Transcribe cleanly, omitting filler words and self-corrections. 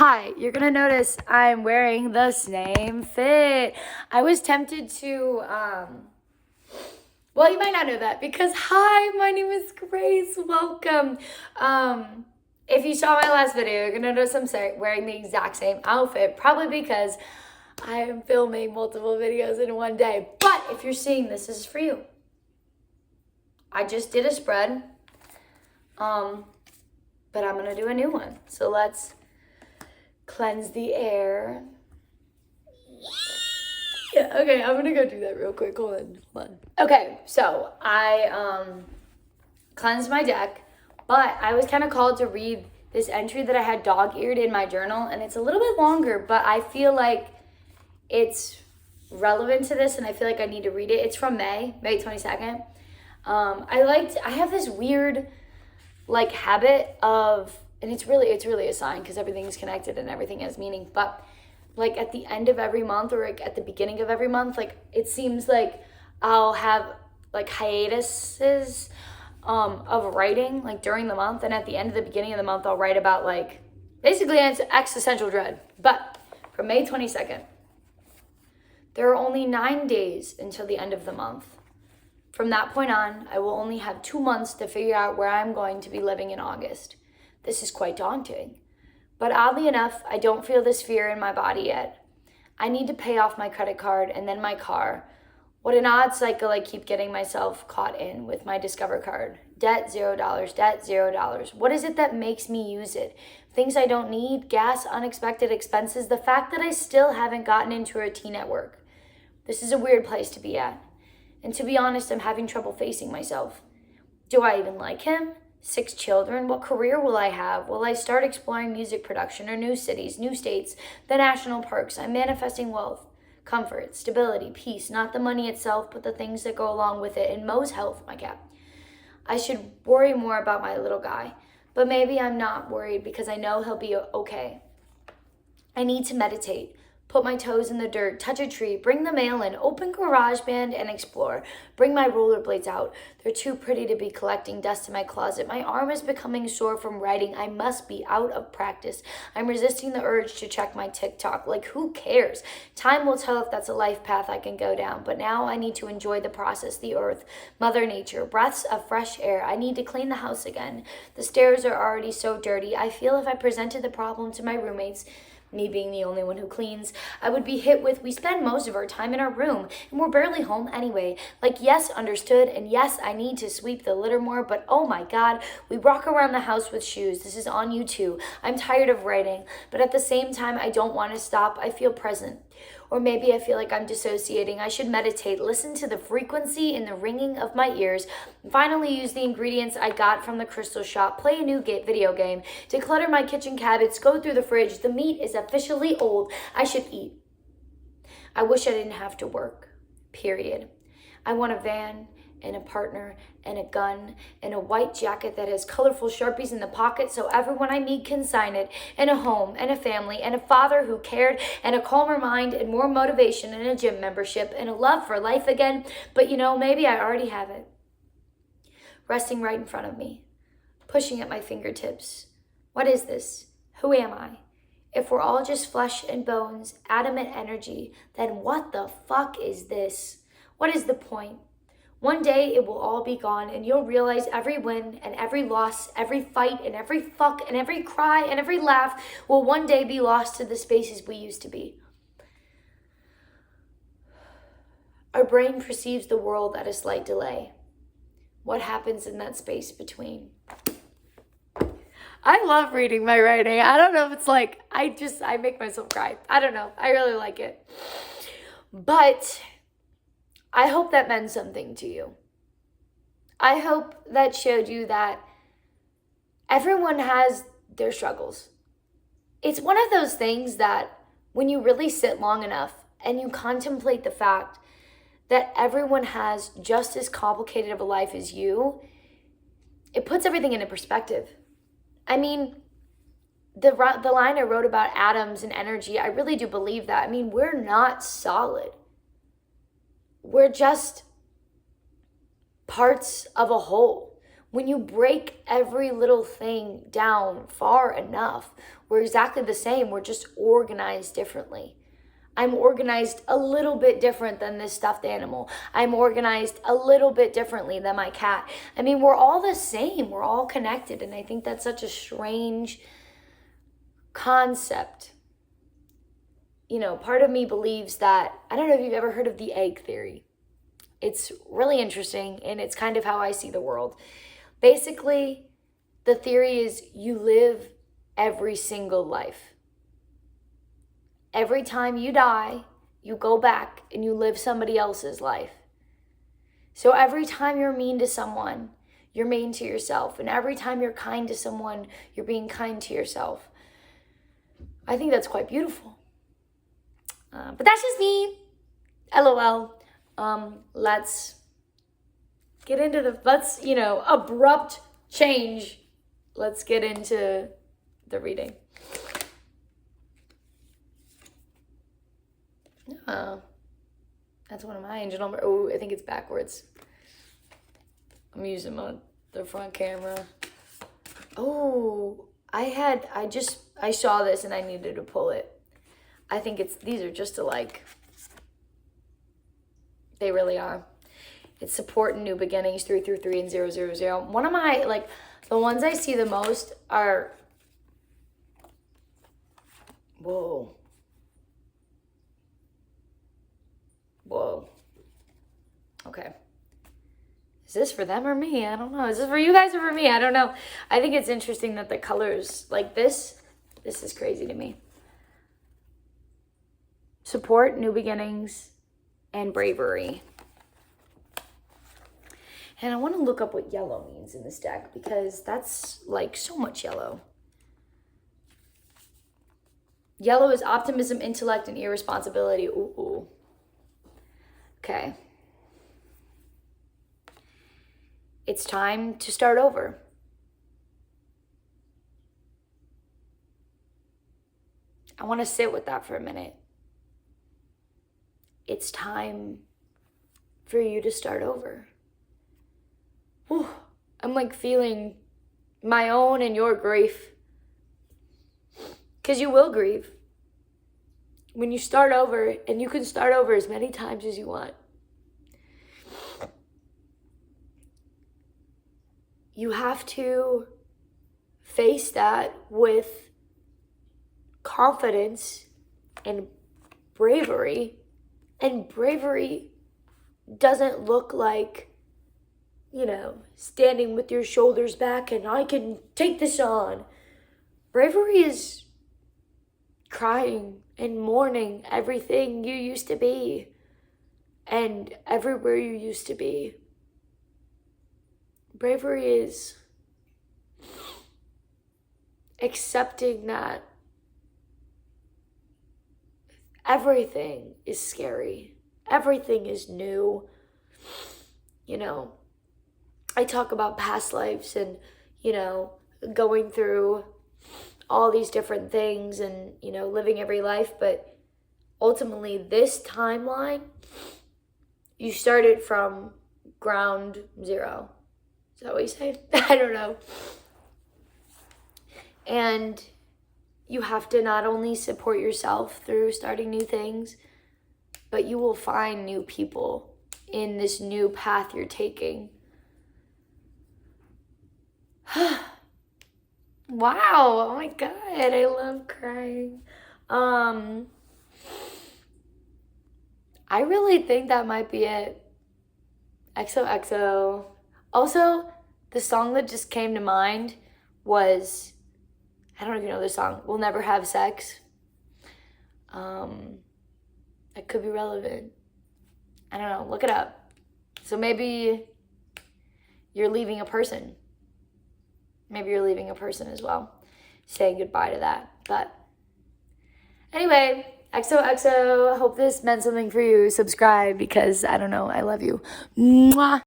Hi, you're gonna notice I'm wearing the same fit. I was tempted to, well, you might not know that because, hi, my name is Grace. Welcome. If you saw my last video, you're gonna notice I'm wearing the exact same outfit, probably because I am filming multiple videos in one day. But if you're seeing this is for you. I just did a spread, but I'm gonna do a new one. So let's cleanse the air. Yeah, okay, I'm gonna go do that real quick. Hold on. Okay, so I cleansed my deck, but I was kind of called to read this entry that I had dog-eared in my journal, and it's a little bit longer, but I feel like it's relevant to this, and I feel like I need to read it. It's from May 22nd. I have this weird habit of, and it's really a sign because everything's connected and everything has meaning, but at the end of every month or at the beginning of every month, it seems like I'll have hiatuses of writing during the month, and at the end of the beginning of the month I'll write about basically existential dread. But from May 22nd, there are only 9 days until the end of the month. From that point on, I will only have 2 months to figure out where I'm going to be living in August. This is quite daunting. But oddly enough, I don't feel this fear in my body yet. I need to pay off my credit card and then my car. What an odd cycle I keep getting myself caught in with my Discover card. Debt, $0, debt, $0. What is it that makes me use it? Things I don't need, gas, unexpected expenses, the fact that I still haven't gotten into a routine at work. This is a weird place to be at. And to be honest, I'm having trouble facing myself. Do I even like him? 6 children? What career will I have? Will I start exploring music production or new cities, new states, the national parks? I'm manifesting wealth, comfort, stability, peace, not the money itself, but the things that go along with it, and Mo's health, my cat. I should worry more about my little guy, but maybe I'm not worried because I know he'll be okay. I need to meditate. Put my toes in the dirt, touch a tree, bring the mail in, open GarageBand and explore. Bring my rollerblades out. They're too pretty to be collecting dust in my closet. My arm is becoming sore from writing. I must be out of practice. I'm resisting the urge to check my TikTok. Who cares? Time will tell if that's a life path I can go down. But now I need to enjoy the process, the earth, Mother Nature, breaths of fresh air. I need to clean the house again. The stairs are already so dirty. I feel if I presented the problem to my roommates, me being the only one who cleans, I would be hit with, we spend most of our time in our room, and we're barely home anyway. Yes, understood, and yes, I need to sweep the litter more, but oh my God, we walk around the house with shoes. This is on you too. I'm tired of writing, but at the same time, I don't want to stop. I feel present. Or maybe I feel like I'm dissociating. I should meditate, listen to the frequency in the ringing of my ears, and finally use the ingredients I got from the crystal shop, play a new video game, declutter my kitchen cabinets, go through the fridge. The meat is officially old. I should eat. I wish I didn't have to work, period. I want a van and a partner and a gun and a white jacket that has colorful Sharpies in the pocket so everyone I meet can sign it, and a home and a family and a father who cared and a calmer mind and more motivation and a gym membership and a love for life again. But maybe I already have it. Resting right in front of me, pushing at my fingertips. What is this? Who am I? If we're all just flesh and bones, adamant energy, then what the fuck is this? What is the point? One day it will all be gone and you'll realize every win and every loss, every fight and every fuck and every cry and every laugh will one day be lost to the spaces we used to be. Our brain perceives the world at a slight delay. What happens in that space between? I love reading my writing. I don't know if it's I make myself cry. I don't know. I really like it. But I hope that meant something to you. I hope that showed you that everyone has their struggles. It's one of those things that when you really sit long enough and you contemplate the fact that everyone has just as complicated of a life as you, it puts everything into perspective. I mean, the line I wrote about atoms and energy, I really do believe that. We're not solid. We're just parts of a whole. When you break every little thing down far enough, we're exactly the same. We're just organized differently. I'm organized a little bit different than this stuffed animal. I'm organized a little bit differently than my cat. I mean, we're all the same. We're all connected. And I think that's such a strange concept. You know, part of me believes that, I don't know if you've ever heard of the egg theory. It's really interesting, and it's kind of how I see the world. Basically, the theory is you live every single life. Every time you die, you go back and you live somebody else's life. So every time you're mean to someone, you're mean to yourself. And every time you're kind to someone, you're being kind to yourself. I think that's quite beautiful. But that's just me. LOL. Let's get into abrupt change. Let's get into the reading. That's one of my angel numbers. Oh, I think it's backwards. I'm using the front camera. Oh, I saw this and I needed to pull it. I think these are just alike. They really are. It's support and new beginnings, 333 and 000. One of my, the ones I see the most are, whoa. Okay. Is this for them or me? I don't know. Is this for you guys or for me? I don't know. I think it's interesting that the colors like this is crazy to me. Support, new beginnings, and bravery. And I want to look up what yellow means in this deck because that's so much yellow. Yellow is optimism, intellect, and irresponsibility. Ooh. Okay. It's time to start over. I want to sit with that for a minute. It's time for you to start over. Whew. I'm feeling my own and your grief. Because you will grieve. When you start over, and you can start over as many times as you want. You have to face that with confidence and bravery. And bravery doesn't look like, standing with your shoulders back and I can take this on. Bravery is crying and mourning everything you used to be and everywhere you used to be. Bravery is accepting that everything is scary. Everything is new. I talk about past lives and, going through all these different things and, living every life. But ultimately, this timeline, you started from ground zero. Is that what you say? I don't know. And you have to not only support yourself through starting new things, but you will find new people in this new path you're taking. Wow, oh my God, I love crying. I really think that might be it. XOXO. Also, the song that just came to mind was, I don't know if you know this song, We'll Never Have Sex. It could be relevant. I don't know, look it up. So maybe you're leaving a person. Maybe you're leaving a person as well. Saying goodbye to that. But anyway, XOXO. Hope this meant something for you. Subscribe because, I don't know, I love you. Mwah.